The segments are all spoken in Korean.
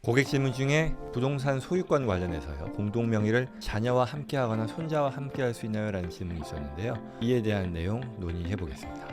고객 질문 중에 부동산 소유권 관련해서요. 공동 명의를 자녀와 함께하거나 손자와 함께할 수 있나요? 라는 질문이 있었는데요. 이에 대한 내용 논의해 보겠습니다.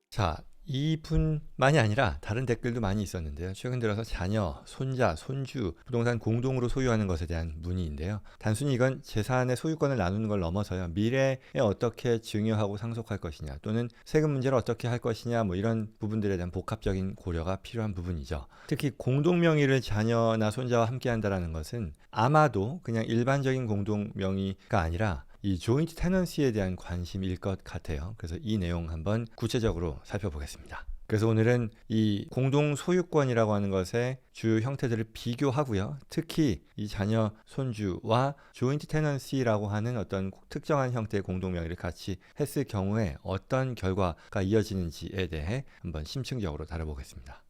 자, 이분만이 아니라 다른 댓글도 많이 있었는데요. 최근 들어서 자녀, 손자, 손주, 부동산 공동으로 소유하는 것에 대한 문의인데요. 단순히 이건 재산의 소유권을 나누는 걸 넘어서요. 미래에 어떻게 증여하고 상속할 것이냐 또는 세금 문제를 어떻게 할 것이냐 뭐 이런 부분들에 대한 복합적인 고려가 필요한 부분이죠. 특히 공동 명의를 자녀나 손자와 함께 한다는 것은 아마도 그냥 일반적인 공동 명의가 아니라 이 조인트 테넌시에 대한 관심일 것 같아요. 그래서 이 내용 한번 구체적으로 살펴보겠습니다. 그래서 오늘은 이 공동 소유권이라고 하는 것의 주요 형태들을 비교하고요. 특히 이 자녀, 손주와 조인트 테넌시라고 하는 어떤 특정한 형태의 공동 명의를 같이 했을 경우에 어떤 결과가 이어지는지에 대해 한번 심층적으로 다뤄보겠습니다.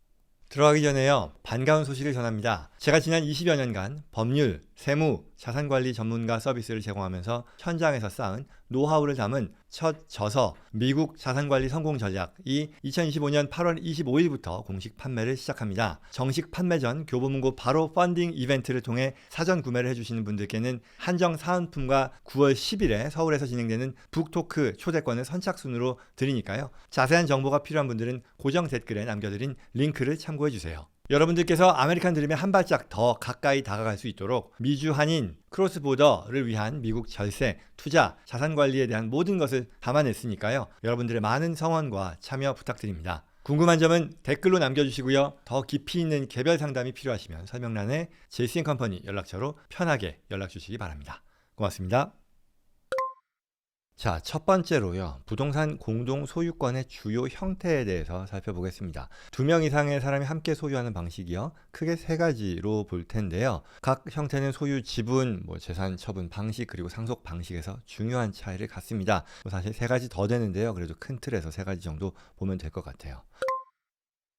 들어가기 전에요. 반가운 소식을 전합니다. 제가 지난 20여 년간 법률, 세무, 자산관리 전문가 서비스를 제공하면서 현장에서 쌓은 노하우를 담은 첫 저서 미국 자산관리 성공 전략이 2025년 8월 25일부터 공식 판매를 시작합니다. 정식 판매 전 교보문고 바로 펀딩 이벤트를 통해 사전 구매를 해주시는 분들께는 한정 사은품과 9월 10일에 서울에서 진행되는 북토크 초대권을 선착순으로 드리니까요. 자세한 정보가 필요한 분들은 고정 댓글에 남겨드린 링크를 참고해주세요. 여러분들께서 아메리칸 드림에 한 발짝 더 가까이 다가갈 수 있도록 미주 한인 크로스보더를 위한 미국 절세, 투자, 자산관리에 대한 모든 것을 담아냈으니까요. 여러분들의 많은 성원과 참여 부탁드립니다. 궁금한 점은 댓글로 남겨주시고요. 더 깊이 있는 개별 상담이 필요하시면 설명란에 JC&컴퍼니 연락처로 편하게 연락 주시기 바랍니다. 고맙습니다. 자, 첫 번째로요. 부동산 공동 소유권의 주요 형태에 대해서 살펴보겠습니다. 2명 이상의 사람이 함께 소유하는 방식이요. 크게 3가지로 볼 텐데요. 각 형태는 소유 지분, 재산 처분 방식 그리고 상속 방식에서 중요한 차이를 갖습니다. 사실 3가지 더 되는데요. 그래도 큰 틀에서 3가지 정도 보면 될 것 같아요.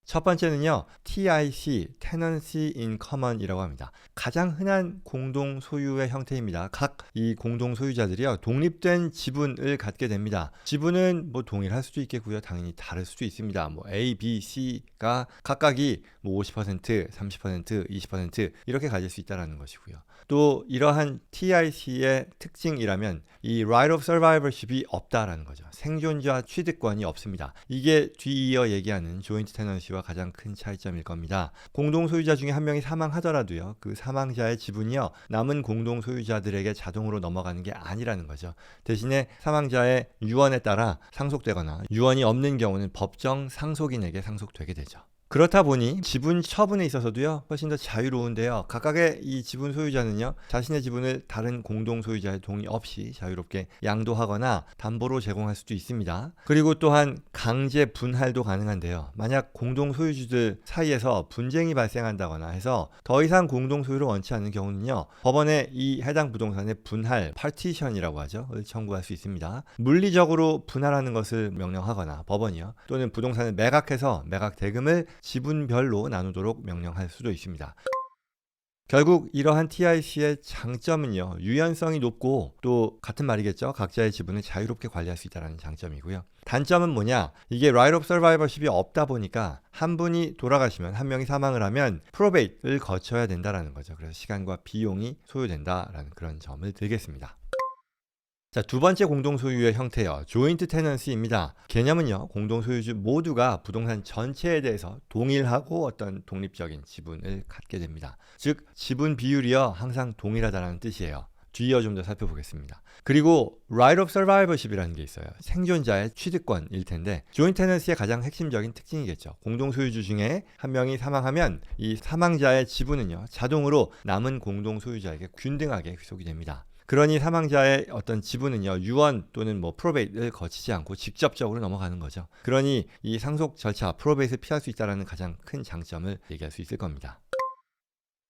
첫 번째는요, TIC, Tenancy in Common이라고 합니다. 가장 흔한 공동 소유의 형태입니다. 각 이 공동 소유자들이요, 독립된 지분을 갖게 됩니다. 지분은 동일할 수도 있겠고요, 당연히 다를 수도 있습니다. A, B, C가 각각이 50%, 30%, 20% 이렇게 가질 수 있다는 것이고요. 또 이러한 TIC의 특징이라면 이 Right of Survivorship이 없다라는 거죠. 생존자 취득권이 없습니다. 이게 뒤이어 얘기하는 조인트 테넌시와 가장 큰 차이점일 겁니다. 공동 소유자 중에 한 명이 사망하더라도요, 그 사망자의 지분이요, 남은 공동 소유자들에게 자동으로 넘어가는 게 아니라는 거죠. 대신에 사망자의 유언에 따라 상속되거나 유언이 없는 경우는 법정 상속인에게 상속되게 되죠. 그렇다 보니 지분 처분에 있어서도요, 훨씬 더 자유로운데요. 각각의 이 지분 소유자는요, 자신의 지분을 다른 공동 소유자의 동의 없이 자유롭게 양도하거나 담보로 제공할 수도 있습니다. 그리고 또한 강제 분할도 가능한데요. 만약 공동 소유주들 사이에서 분쟁이 발생한다거나 해서 더 이상 공동 소유를 원치 않는 경우는요, 법원에 이 해당 부동산의 분할, 파티션이라고 하죠, 을 청구할 수 있습니다. 물리적으로 분할하는 것을 명령하거나 법원이요, 또는 부동산을 매각해서 매각 대금을 지분별로 나누도록 명령할 수도 있습니다. 결국 이러한 TIC의 장점은요, 유연성이 높고 또 같은 말이겠죠. 각자의 지분을 자유롭게 관리할 수 있다는 장점이고요. 단점은 뭐냐? 이게 Right of Survivorship이 없다 보니까 한 분이 돌아가시면, 한 명이 사망을 하면 프로베이트를 거쳐야 된다는 거죠. 그래서 시간과 비용이 소요된다라는 그런 점을 들겠습니다. 자, 두 번째 공동 소유의 형태요, 조인트 테넌시입니다. 개념은요, 공동 소유주 모두가 부동산 전체에 대해서 동일하고 어떤 독립적인 지분을 갖게 됩니다. 즉, 지분 비율이요, 항상 동일하다는 뜻이에요. 뒤이어 좀 더 살펴보겠습니다. 그리고 Right of Survivorship이라는 게 있어요. 생존자의 취득권일 텐데, 조인트 테넌시의 가장 핵심적인 특징이겠죠. 공동 소유주 중에 한 명이 사망하면 이 사망자의 지분은요, 자동으로 남은 공동 소유자에게 균등하게 귀속이 됩니다. 그러니 사망자의 어떤 지분은요, 유언 또는 프로베이트를 거치지 않고 직접적으로 넘어가는 거죠. 그러니 이 상속 절차, 프로베이트를 피할 수 있다는 가장 큰 장점을 얘기할 수 있을 겁니다.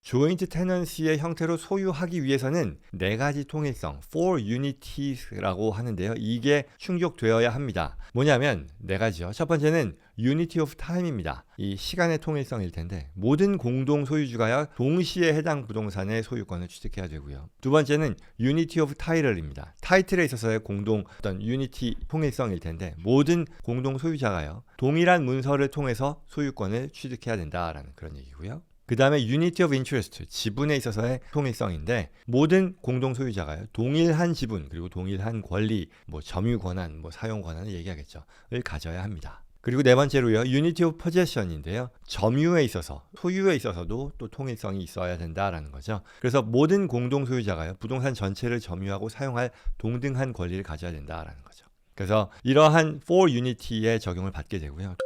조인트 테넌시의 형태로 소유하기 위해서는 4가지 통일성, 4 unities라고 하는데요. 이게 충족되어야 합니다. 뭐냐면 4가지요. 첫 번째는 unity of time입니다. 이 시간의 통일성일 텐데 모든 공동 소유주가야 동시에 해당 부동산의 소유권을 취득해야 되고요. 두 번째는 unity of title입니다. 타이틀에 있어서의 공동 어떤 unity 통일성일 텐데 모든 공동 소유자가요 동일한 문서를 통해서 소유권을 취득해야 된다라는 그런 얘기고요. 그 다음에 unity of interest, 지분에 있어서의 통일성인데 모든 공동 소유자가요 동일한 지분 그리고 동일한 권리, 뭐 점유 권한, 뭐 사용 권한을 얘기하겠죠,를 가져야 합니다. 그리고 네 번째로요 unity of possession인데요 점유에 있어서 소유에 있어서도 또 통일성이 있어야 된다라는 거죠. 그래서 모든 공동 소유자가요 부동산 전체를 점유하고 사용할 동등한 권리를 가져야 된다라는 거죠. 그래서 이러한 for unity의 적용을 받게 되고요.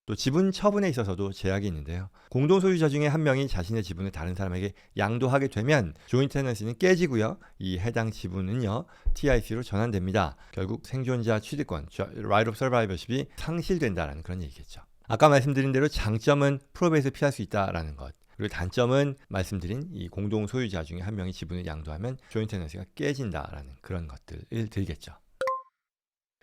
또 지분 처분에 있어서도 제약이 있는데요. 공동 소유자 중에 한 명이 자신의 지분을 다른 사람에게 양도하게 되면 조인트 테넌시는 깨지고요. 이 해당 지분은요. TIC로 전환됩니다. 결국 생존자 취득권, right of survivorship이 상실된다라는 그런 얘기겠죠. 아까 말씀드린 대로 장점은 프로베이스를 피할 수 있다라는 것. 그리고 단점은 말씀드린 이 공동 소유자 중에 한 명이 지분을 양도하면 조인트 테넌시가 깨진다라는 그런 것들을 들겠죠.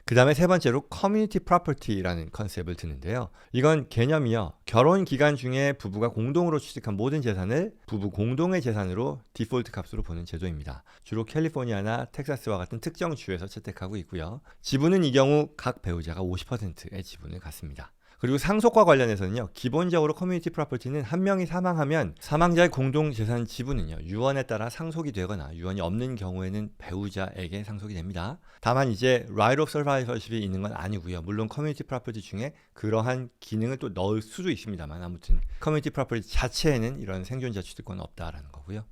그 다음에 세 번째로 커뮤니티 프로퍼티라는 컨셉을 드는데요. 이건 개념이요. 결혼 기간 중에 부부가 공동으로 취득한 모든 재산을 부부 공동의 재산으로 디폴트 값으로 보는 제도입니다. 주로 캘리포니아나 텍사스와 같은 특정 주에서 채택하고 있고요. 지분은 이 경우 각 배우자가 50%의 지분을 갖습니다. 그리고 상속과 관련해서는요. 기본적으로 커뮤니티 프로퍼티는 한 명이 사망하면 사망자의 공동 재산 지분은요. 유언에 따라 상속이 되거나 유언이 없는 경우에는 배우자에게 상속이 됩니다. 다만 이제 right of survivorship이 있는 건 아니고요. 물론 커뮤니티 프로퍼티 중에 그러한 기능을 또 넣을 수도 있습니다만 아무튼 커뮤니티 프로퍼티 자체에는 이런 생존자 취득권은 없다라는 거고요.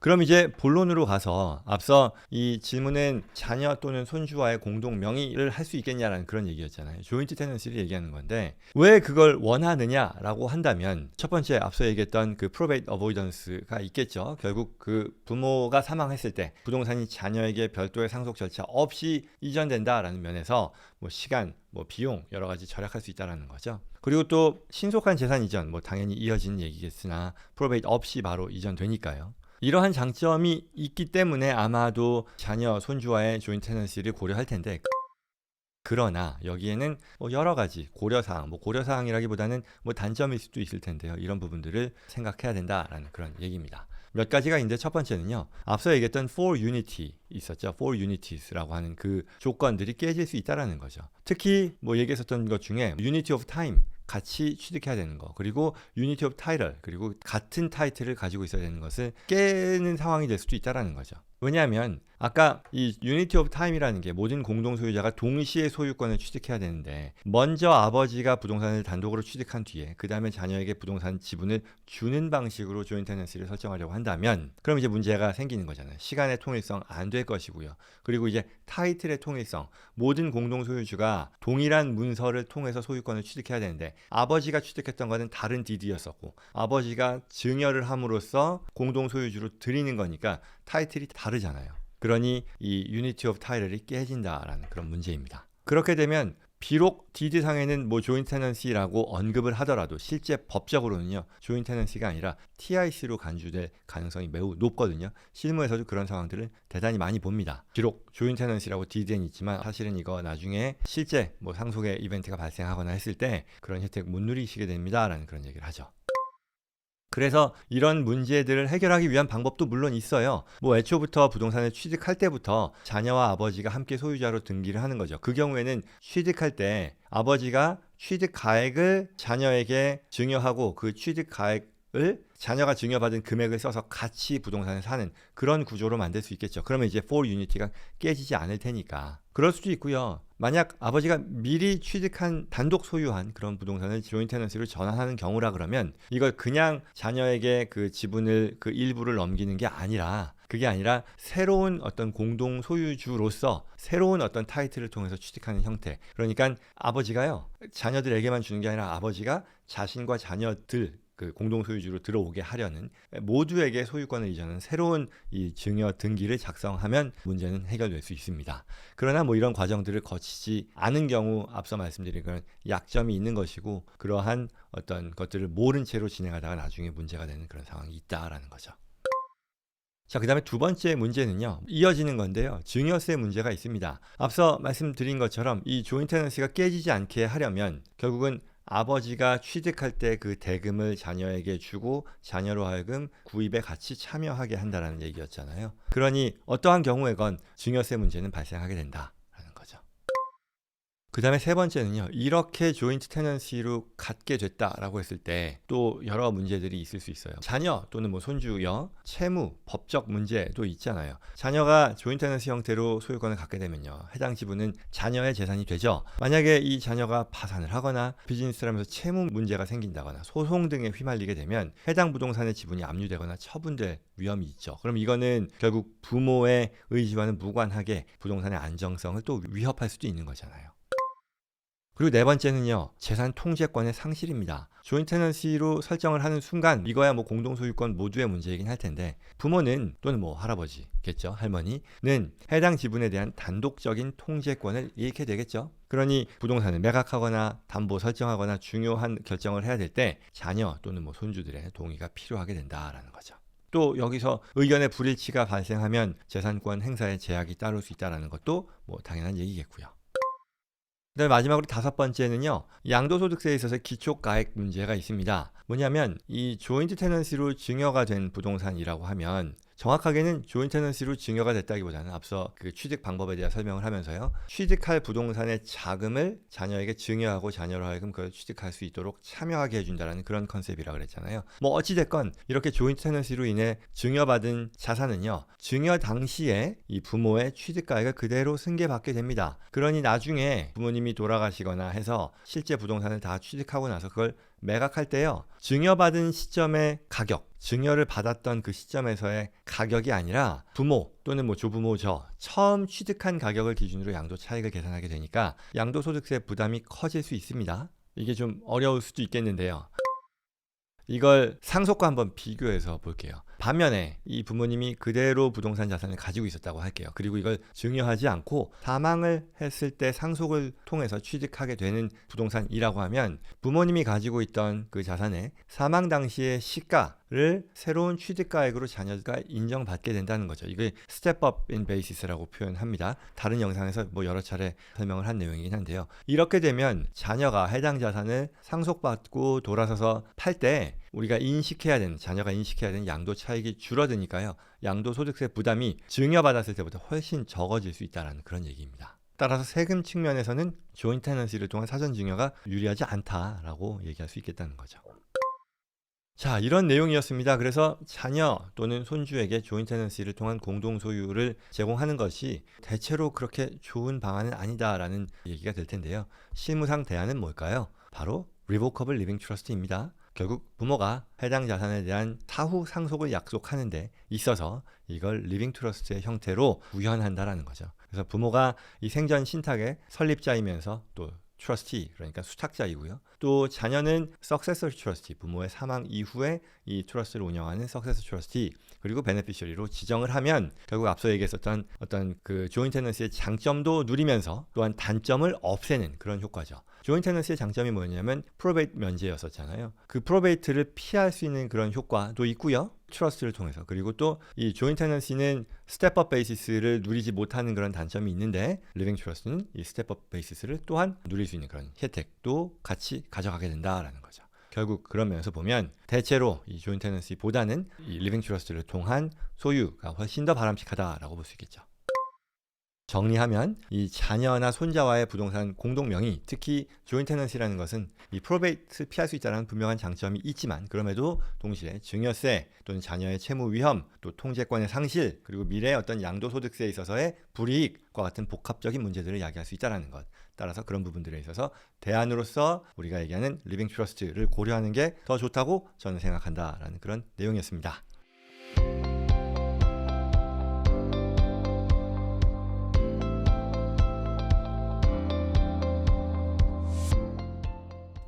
그럼 이제 본론으로 가서 앞서 이 질문은 자녀 또는 손주와의 공동 명의를 할 수 있겠냐라는 그런 얘기였잖아요. 조인트 테넌시를 얘기하는 건데 왜 그걸 원하느냐라고 한다면 첫 번째 앞서 얘기했던 그 프로베이트 어보이던스가 있겠죠. 결국 그 부모가 사망했을 때 부동산이 자녀에게 별도의 상속 절차 없이 이전된다라는 면에서 뭐 시간, 뭐 비용 여러 가지 절약할 수 있다라는 거죠. 그리고 또 신속한 재산 이전, 뭐 당연히 이어지는 얘기겠으나 프로베이트 없이 바로 이전되니까요. 이러한 장점이 있기 때문에 아마도 자녀, 손주와의 조인트 테넌시를 고려할 텐데 그러나 여기에는 뭐 여러 가지 고려사항, 뭐 고려사항이라기보다는 뭐 단점일 수도 있을 텐데요. 이런 부분들을 생각해야 된다라는 그런 얘기입니다. 몇 가지가 있는데 첫 번째는요. 앞서 얘기했던 for unity 있었죠. for unities라고 하는 그 조건들이 깨질 수 있다라는 거죠. 특히 뭐 얘기했었던 것 중에 unity of time 같이 취득해야 되는 거 그리고 unity of title 그리고 같은 타이틀을 가지고 있어야 되는 것을 깨는 상황이 될 수도 있다라는 거죠. 왜냐하면 아까 이 unity of time이라는 게 모든 공동 소유자가 동시에 소유권을 취득해야 되는데 먼저 아버지가 부동산을 단독으로 취득한 뒤에 그 다음에 자녀에게 부동산 지분을 주는 방식으로 조인트 테넌시를 설정하려고 한다면 그럼 이제 문제가 생기는 거잖아요. 시간의 통일성 안 될 것이고요. 그리고 이제 타이틀의 통일성 모든 공동 소유주가 동일한 문서를 통해서 소유권을 취득해야 되는데 아버지가 취득했던 것은 다른 디디였었고 아버지가 증여를 함으로써 공동 소유주로 드리는 거니까 타이틀이 다르잖아요. 그러니 이 유니티 오브 타이틀이 깨진다라는 그런 문제입니다. 그렇게 되면 비록 디드상에는 뭐 조인트 테넌시라고 언급을 하더라도 실제 법적으로는요. 조인트 테넌시가 아니라 TIC로 간주될 가능성이 매우 높거든요. 실무에서도 그런 상황들을 대단히 많이 봅니다. 비록 조인트 테넌시라고 디드엔 있지만 사실은 이거 나중에 실제 뭐 상속의 이벤트가 발생하거나 했을 때 그런 혜택 못 누리시게 됩니다라는 그런 얘기를 하죠. 그래서 이런 문제들을 해결하기 위한 방법도 물론 있어요. 뭐 애초부터 부동산을 취득할 때부터 자녀와 아버지가 함께 소유자로 등기를 하는 거죠. 그 경우에는 취득할 때 아버지가 취득 가액을 자녀에게 증여하고 그 취득 가액을 자녀가 증여받은 금액을 써서 같이 부동산을 사는 그런 구조로 만들 수 있겠죠. 그러면 이제 for unity가 깨지지 않을 테니까. 그럴 수도 있고요. 만약 아버지가 미리 취득한 단독 소유한 그런 부동산을 조인트 테넌시로 전환하는 경우라 그러면 이걸 그냥 자녀에게 그 지분을 그 일부를 넘기는 게 아니라 그게 아니라 새로운 어떤 공동 소유주로서 새로운 어떤 타이틀을 통해서 취득하는 형태. 그러니까 아버지가요. 자녀들에게만 주는 게 아니라 아버지가 자신과 자녀들 그 공동 소유주로 들어오게 하려는 모두에게 소유권을 이전하는 새로운 이 증여 등기를 작성하면 문제는 해결될 수 있습니다. 그러나 뭐 이런 과정들을 거치지 않은 경우 앞서 말씀드린 건 약점이 있는 것이고 그러한 어떤 것들을 모른 채로 진행하다가 나중에 문제가 되는 그런 상황이 있다라는 거죠. 자, 그 다음에 두 번째 문제는요. 이어지는 건데요. 증여세 문제가 있습니다. 앞서 말씀드린 것처럼 이 조인트 테넌시가 깨지지 않게 하려면 결국은 아버지가 취득할 때 그 대금을 자녀에게 주고 자녀로 하여금 구입에 같이 참여하게 한다는 얘기였잖아요. 그러니 어떠한 경우에건 증여세 문제는 발생하게 된다라는 거죠. 그 다음에 세 번째는요. 이렇게 조인트 테넌시로 갖게 됐다라고 했을 때 또 여러 문제들이 있을 수 있어요. 자녀 또는 뭐 손주여, 채무, 법적 문제도 있잖아요. 자녀가 조인트 테넌시 형태로 소유권을 갖게 되면요. 해당 지분은 자녀의 재산이 되죠. 만약에 이 자녀가 파산을 하거나 비즈니스를 하면서 채무 문제가 생긴다거나 소송 등에 휘말리게 되면 해당 부동산의 지분이 압류되거나 처분될 위험이 있죠. 그럼 이거는 결국 부모의 의지와는 무관하게 부동산의 안정성을 또 위협할 수도 있는 거잖아요. 그리고 네 번째는요. 재산 통제권의 상실입니다. 조인트 테넌시로 설정을 하는 순간 이거야 뭐 공동소유권 모두의 문제이긴 할 텐데 부모는 또는 뭐 할아버지겠죠. 할머니는 해당 지분에 대한 단독적인 통제권을 잃게 되겠죠. 그러니 부동산을 매각하거나 담보 설정하거나 중요한 결정을 해야 될 때 자녀 또는 뭐 손주들의 동의가 필요하게 된다라는 거죠. 또 여기서 의견의 불일치가 발생하면 재산권 행사에 제약이 따를 수 있다는 것도 뭐 당연한 얘기겠고요. 그다음에 마지막으로 다섯 번째는요. 양도소득세에 있어서 기초가액 문제가 있습니다. 뭐냐면 이 조인트 테넌시로 증여가 된 부동산이라고 하면 정확하게는 조인트 테넌시로 증여가 됐다기보다는 앞서 그 취득 방법에 대한 설명을 하면서요. 취득할 부동산의 자금을 자녀에게 증여하고 자녀로 하여금 그걸 취득할 수 있도록 참여하게 해준다는 그런 컨셉이라고 그랬잖아요. 뭐 어찌됐건 이렇게 조인트 테넌시로 인해 증여받은 자산은요. 증여 당시에 이 부모의 취득가액을 그대로 승계받게 됩니다. 그러니 나중에 부모님이 돌아가시거나 해서 실제 부동산을 다 취득하고 나서 그걸 매각할 때요. 증여받은 시점의 가격, 증여를 받았던 그 시점에서의 가격이 아니라 부모 또는 뭐 조부모죠. 처음 취득한 가격을 기준으로 양도 차익을 계산하게 되니까 양도소득세 부담이 커질 수 있습니다. 이게 좀 어려울 수도 있겠는데요. 이걸 상속과 한번 비교해서 볼게요. 반면에 이 부모님이 그대로 부동산 자산을 가지고 있었다고 할게요. 그리고 이걸 증여하지 않고 사망을 했을 때 상속을 통해서 취득하게 되는 부동산이라고 하면 부모님이 가지고 있던 그 자산의 사망 당시의 시가를 새로운 취득가액으로 자녀가 인정받게 된다는 거죠. 이게 스텝업 인 베이시스라고 표현합니다. 다른 영상에서 뭐 여러 차례 설명을 한 내용이긴 한데요. 이렇게 되면 자녀가 해당 자산을 상속받고 돌아서서 팔 때 우리가 자녀가 인식해야 되는 양도 차익이 줄어드니까요. 양도소득세 부담이 증여받았을 때보다 훨씬 적어질 수 있다는 그런 얘기입니다. 따라서 세금 측면에서는 조인트 테넌시를 통한 사전 증여가 유리하지 않다라고 얘기할 수 있겠다는 거죠. 자, 이런 내용이었습니다. 그래서 자녀 또는 손주에게 조인트 테넌시를 통한 공동 소유를 제공하는 것이 대체로 그렇게 좋은 방안은 아니다라는 얘기가 될 텐데요. 실무상 대안은 뭘까요? 바로 리보커블 리빙 트러스트입니다. 결국 부모가 해당 자산에 대한 사후 상속을 약속하는 데 있어서 이걸 리빙 트러스트의 형태로 구현한다라는 거죠. 그래서 부모가 이 생전 신탁의 설립자이면서 또 트러스티, 그러니까 수탁자이고요. 또 자녀는 석세서 트러스티, 부모의 사망 이후에 이 트러스트를 운영하는 석세서 트러스티, 그리고 베네피셔리로 지정을 하면 결국 앞서 얘기했었던 어떤 그 조인트 테넌시의 장점도 누리면서 또한 단점을 없애는 그런 효과죠. 조인트 테넌시의 장점이 뭐냐면 프로베이트 면제였었잖아요. 그 프로베이트를 피할 수 있는 그런 효과도 있고요. 트러스트를 통해서. 그리고 또 이 조인트 테넌시는 스텝업 베이시스를 누리지 못하는 그런 단점이 있는데 리빙 트러스트는 이 스텝업 베이시스를 또한 누릴 수 있는 그런 혜택도 같이 가져가게 된다라는 거죠. 결국 그런 면에서 보면 대체로 이 조인트 테넌시보다는 이 리빙 트러스트를 통한 소유가 훨씬 더 바람직하다라고 볼 수 있겠죠. 정리하면 이 자녀나 손자와의 부동산 공동명의, 특히 조인트 테넌시라는 것은 이 프로베이트를 피할 수 있다는 분명한 장점이 있지만 그럼에도 동시에 증여세 또는 자녀의 채무 위험, 또 통제권의 상실, 그리고 미래의 어떤 양도소득세에 있어서의 불이익과 같은 복합적인 문제들을 야기할 수 있다는 것. 따라서 그런 부분들에 있어서 대안으로서 우리가 얘기하는 리빙 트러스트를 고려하는 게 더 좋다고 저는 생각한다라는 그런 내용이었습니다.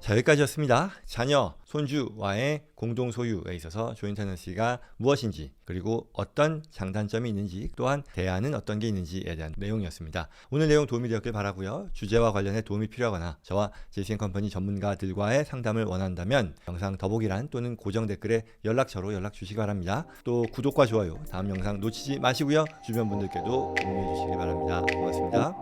자, 여기까지였습니다. 자녀, 손주와의 공동 소유에 있어서 조인 테넌시가 무엇인지, 그리고 어떤 장단점이 있는지, 또한 대안은 어떤 게 있는지에 대한 내용이었습니다. 오늘 내용 도움이 되었길 바라고요. 주제와 관련해 도움이 필요하거나 저와 JC&컴퍼니 전문가들과의 상담을 원한다면 영상 더보기란 또는 고정 댓글에 연락처로 연락 주시기 바랍니다. 또 구독과 좋아요, 다음 영상 놓치지 마시고요. 주변 분들께도 공유해 주시기 바랍니다. 고맙습니다.